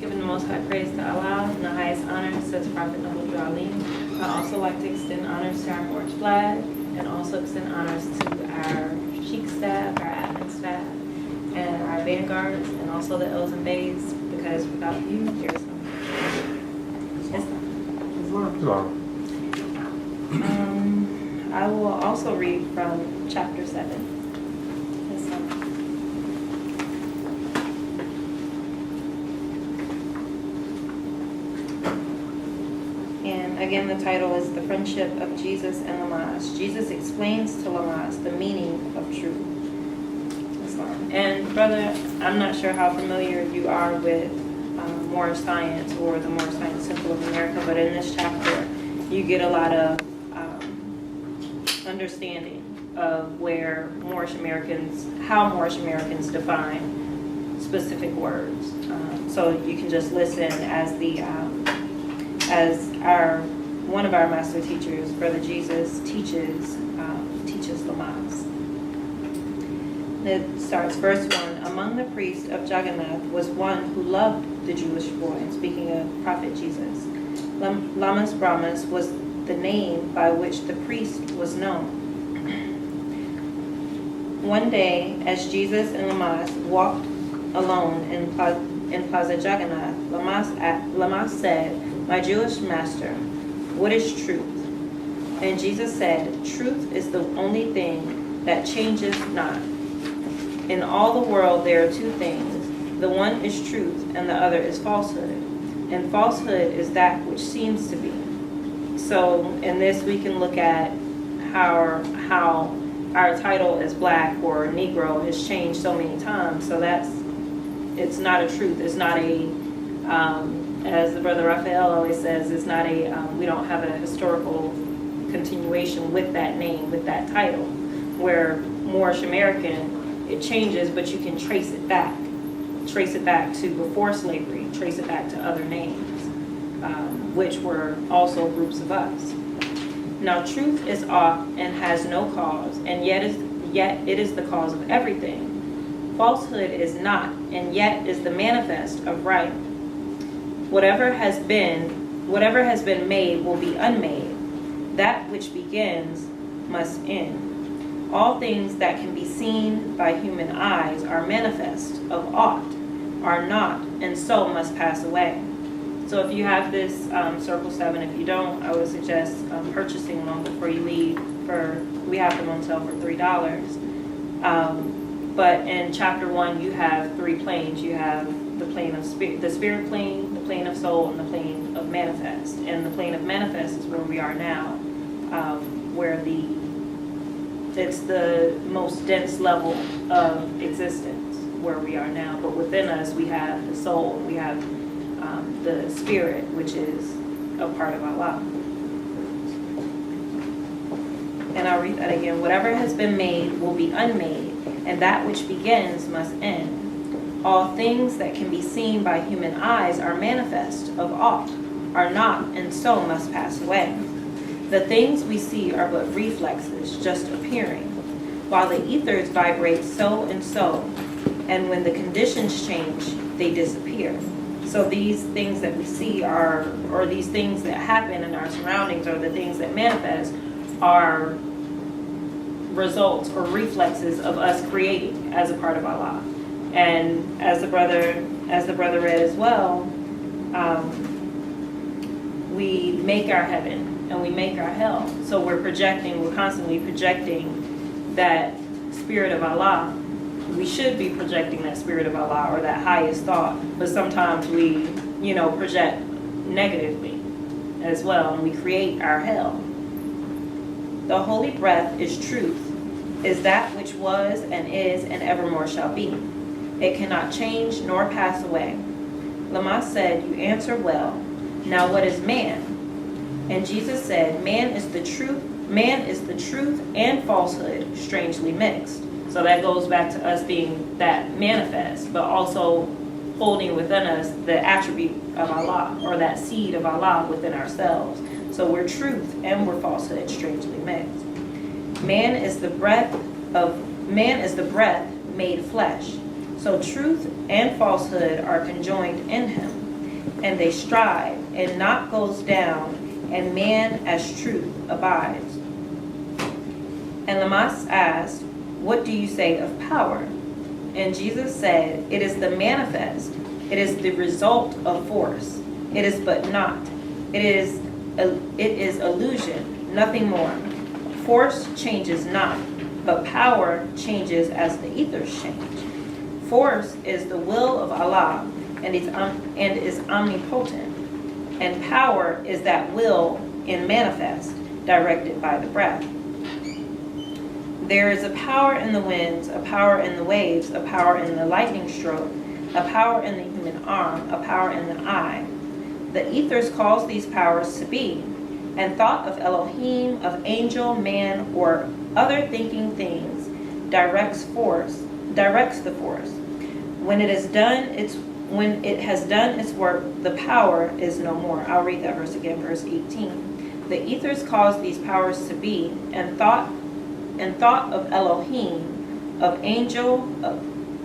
Giving the most high praise to Allah and the highest honor, says Prophet Noble Alim. I also like to extend honors to our orange flag and also extend honors to our chic staff, our admin staff, and our vanguards, and also the L's and Bays, because without you, there's no. I will also read from chapter 7. And again, the title is The Friendship of Jesus and Lamadah. Jesus explains to Lamadah the meaning of true Islam. And brother, I'm not sure how familiar you are with Moorish science or the Moorish Science Temple of America, but in this chapter, you get a lot of understanding of where how Moorish Americans define specific words. So you can just listen as one of our master teachers, Brother Jesus, teaches Lamadah. It starts verse 1. Among the priests of Jagannath was one who loved the Jewish boy, and speaking of Prophet Jesus. Lamas Brahmas was the name by which the priest was known. One day, as Jesus and Lamadah walked alone in Plaza Jagannath, Lamadah said, "My Jewish master, what is truth?" And Jesus said, "Truth is the only thing that changes not. In all the world there are two things. The one is truth and the other is falsehood. And falsehood is that which seems to be." So in this we can look at how our title as Black or Negro has changed so many times. So it's not a truth. It's not a, as the Brother Raphael always says, it's not a, we don't have a historical continuation with that name, with that title. Where Moorish American, it changes, but you can trace it back. Trace it back to before slavery, trace it back to other names, which were also groups of us. Now truth is off and has no cause, and yet it is the cause of everything. Falsehood is not, and yet is the manifest of right. Whatever has been made will be unmade. That which begins must end. All things that can be seen by human eyes are manifest of aught, are not, and so must pass away. So if you have this Circle 7, if you don't, I would suggest purchasing one before you leave. We have them on sale for $3. But in chapter 1, you have 3 planes. You have the plane of spirit, the spirit plane, the plane of soul, and the plane of manifest. And the plane of manifest is where we are now, where it's the most dense level of existence where we are now. But within us, we have the soul, we have the spirit, which is a part of Allah. And I'll read that again. Whatever has been made will be unmade, and that which begins must end. All things that can be seen by human eyes are manifest of aught, are not, and so must pass away. The things we see are but reflexes, just appearing, while the ethers vibrate so and so, and when the conditions change, they disappear. So these things that we see or these things that happen in our surroundings, or the things that manifest, are results or reflexes of us creating as a part of Allah. And as the brother read as well, we make our heaven and we make our hell. So we're constantly projecting that spirit of Allah. We should be projecting that spirit of Allah or that highest thought, but sometimes we, project negatively as well, and we create our hell. The holy breath is truth, is that which was and is and evermore shall be. It cannot change nor pass away. Lamadah said, "You answer well. Now what is man?" And Jesus said, Man is the truth and falsehood strangely mixed. So that goes back to us being that manifest, but also holding within us the attribute of Allah, or that seed of Allah within ourselves. So we're truth and we're falsehood strangely mixed. Man is the breath made flesh. So truth and falsehood are conjoined in him. and they strive, and naught goes down, and man as truth abides. And Lamas asked, what do you say of power? And Jesus said, it is the manifest, it is the result of force. It is but not. It is illusion, nothing more. Force changes not, but power changes as the ethers change. Force is the will of Allah and is omnipotent, and power is that will in manifest, directed by the breath. There is a power in the winds, a power in the waves, a power in the lightning stroke, a power in the human arm, a power in the eye. The ethers cause these powers to be, and thought of Elohim, of angel, man, or other thinking things directs the force. When it has done its work, the power is no more. I'll read that verse again, verse 18. The ethers cause these powers to be, and thought of Elohim, of angel, of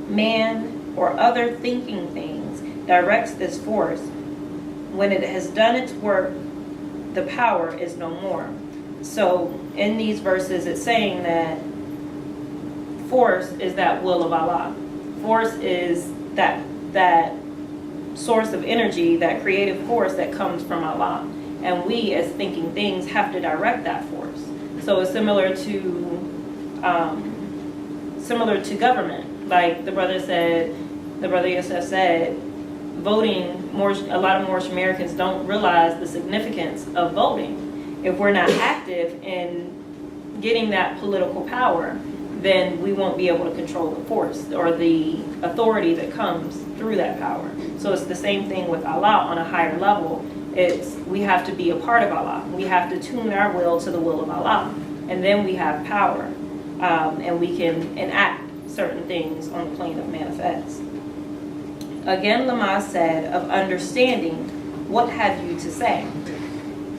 man, or other thinking things directs this force. When it has done its work, the power is no more. So in these verses, it's saying that force is that will of Allah. Force is that source of energy, that creative force that comes from Allah. And we, as thinking things, have to direct that force. So it's similar to government. Like the brother Yosef said, voting, a lot of Moorish Americans don't realize the significance of voting. If we're not active in getting that political power, then we won't be able to control the force or the authority that comes through that power. So it's the same thing with Allah on a higher level. We have to be a part of Allah. We have to tune our will to the will of Allah. And then we have power. And we can enact certain things on the plane of manifest. Again, Lama said, of understanding, what have you to say?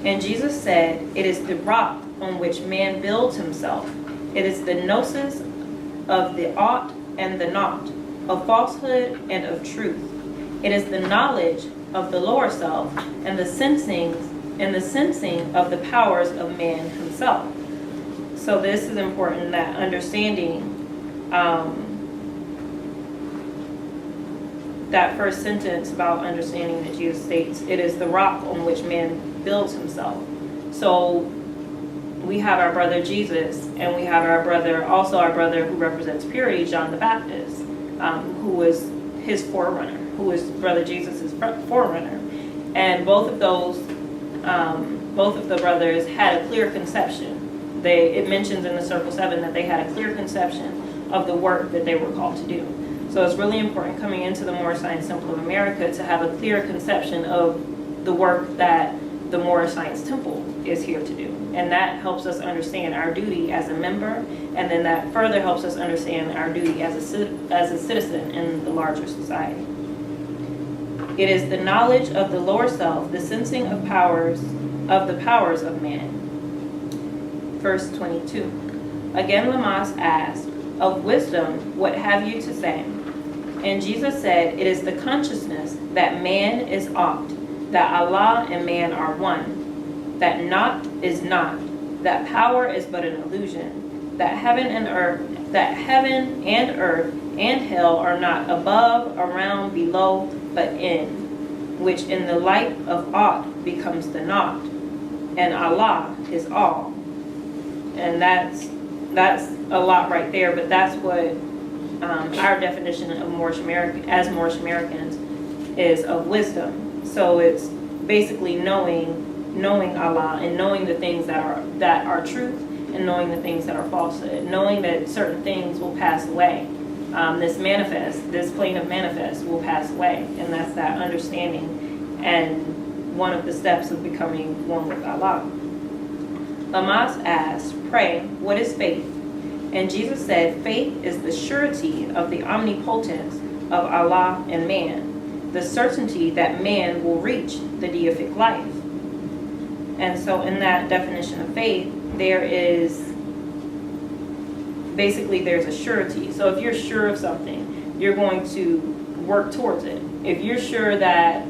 And Jesus said, it is the rock on which man builds himself. It is the gnosis of the ought and the not, of falsehood and of truth. It is the knowledge of the lower self and the sensing of the powers of man himself. So this is important, that understanding that first sentence about understanding that Jesus states, it is the rock on which man builds himself. So we have our brother Jesus, and we have our brother who represents purity, John the Baptist, who was his forerunner, who was brother Jesus' forerunner. And both of the brothers had a clear conception. It mentions in the Circle 7 that they had a clear conception of the work that they were called to do. So it's really important coming into the Moorish Science Temple of America to have a clear conception of the work that the Moorish Science Temple is here to do. And that helps us understand our duty as a member, and then that further helps us understand our duty as a citizen in the larger society. It is the knowledge of the lower self, the sensing of the powers of man. Verse 22. Again Lamas asked, of wisdom, what have you to say? And Jesus said, it is the consciousness that man is ought, that Allah and man are one, that naught is not, that power is but an illusion, that heaven and earth and hell are not above, around, below, but in, which in the light of ought becomes the naught, and Allah is all. And that's a lot right there, but that's what our definition of Moorish Americans is of wisdom. So it's basically knowing Allah and knowing the things that are truth and knowing the things that are falsehood, knowing that certain things will pass away. This plane of manifest will pass away, and that's that understanding and one of the steps of becoming one with Allah. Lamas asked, pray, what is faith? And Jesus said, faith is the surety of the omnipotence of Allah and man, the certainty that man will reach the deific life. And so in that definition of faith, there's a surety. So if you're sure of something, you're going to work towards it. If you're sure that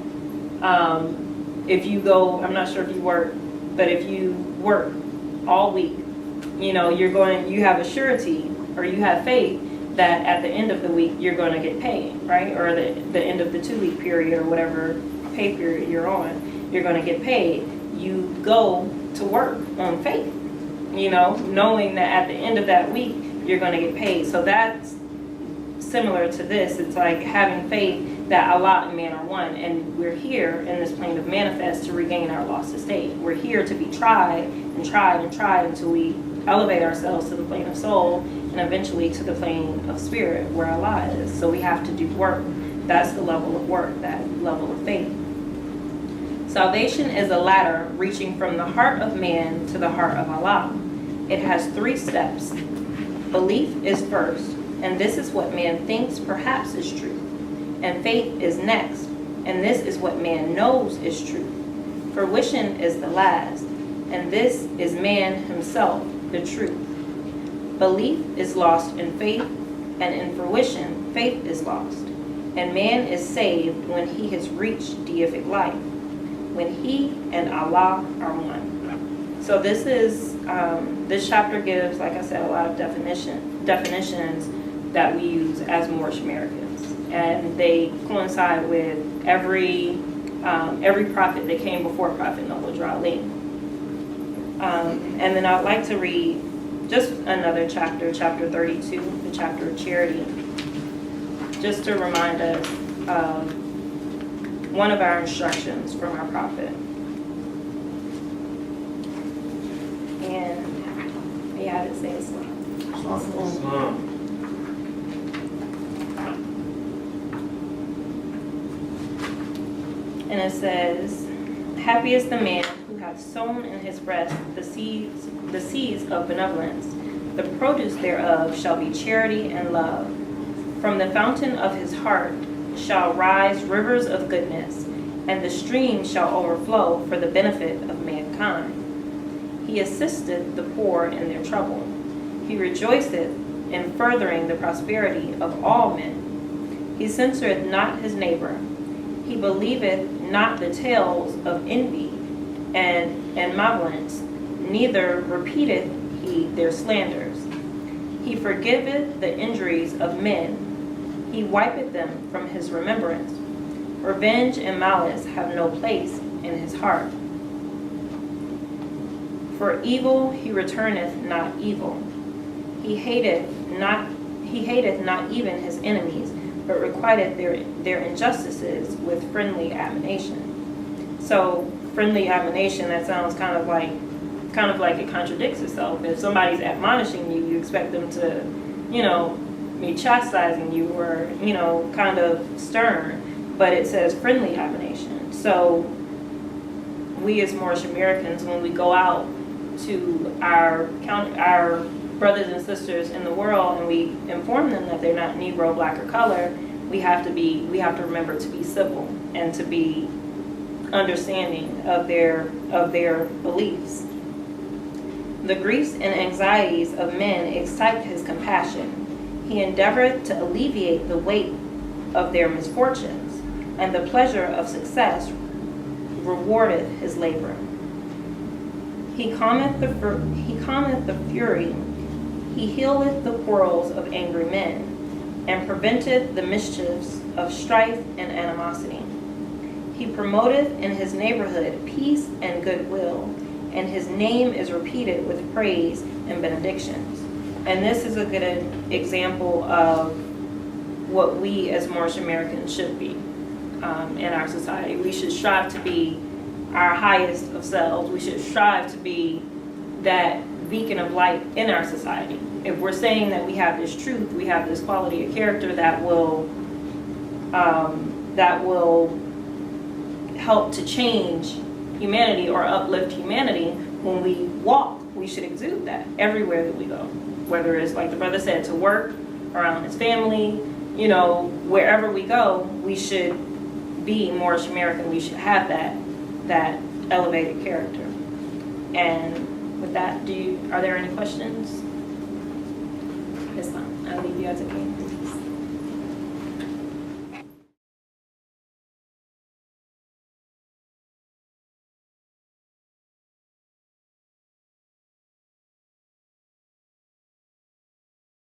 If you go, I'm not sure if you work, but if you work all week, you have a surety, or you have faith that at the end of the week you're going to get paid, right? Or the end of the 2-week period, or whatever pay period you're on, you're going to get paid. You go to work on faith, knowing that at the end of that week you're going to get paid. So that's similar to this. It's like having faith that Allah and man are one, and we're here in this plane of manifest to regain our lost estate. We're here to be tried and tried and tried until we elevate ourselves to the plane of soul, and eventually to the plane of spirit where Allah is. So we have to do work. That's the level of work, that level of faith. Salvation is a ladder reaching from the heart of man to the heart of Allah. It has 3 steps. Belief is first, and this is what man thinks perhaps is true. And faith is next, and this is what man knows is true. Fruition is the last, and this is man himself, the truth. Belief is lost in faith, and in fruition, faith is lost. And man is saved when he has reached deific life, when he and Allah are one. So this chapter gives, like I said, a lot of definitions that we use as Moorish Americans, and they coincide with every prophet that came before Prophet Noble Ali. And then I'd like to read just another chapter, chapter 32, the chapter of charity, just to remind us of one of our instructions from our prophet. And may I say Islam. And it says, happy is the man who hath sown in his breast the seeds of benevolence. The produce thereof shall be charity and love. From the fountain of his heart shall rise rivers of goodness, and the stream shall overflow for the benefit of mankind. He assisteth the poor in their trouble. He rejoiceth in furthering the prosperity of all men. He censureth not his neighbor. He believeth not the tales of envy and malevolence, neither repeateth he their slanders. He forgiveth the injuries of men. He wipeth them from his remembrance. Revenge and malice have no place in his heart. For evil he returneth not evil. He hateth not even his enemies, but requiteth their injustices with friendly admonition. So friendly admonition, that sounds kind of like it contradicts itself. If somebody's admonishing you, you expect them to, be chastising you or, kind of stern. But it says friendly admonition. So we as Moorish Americans, when we go out to our brothers and sisters in the world and we inform them that they're not Negro, black, or color, we have to remember to be civil and to be understanding of their beliefs. The griefs and anxieties of men excite his compassion. He endeavoreth to alleviate the weight of their misfortunes, and the pleasure of success rewardeth his labor. He calmeth the fury. He healeth the quarrels of angry men, and preventeth the mischiefs of strife and animosity. He promoteth in his neighborhood peace and goodwill, and his name is repeated with praise and benedictions. And this is a good example of what we as Moorish Americans should be in our society. We should strive to be our highest of selves. We should strive to be that beacon of light in our society. If we're saying that we have this truth, we have this quality of character that will help to change humanity or uplift humanity, when we walk, we should exude that everywhere that we go. Whether it's, like the brother said, to work, around his family, wherever we go, we should be Moorish American. We should have that elevated character. And with that, are there any questions? Islam, I'll leave you as a king.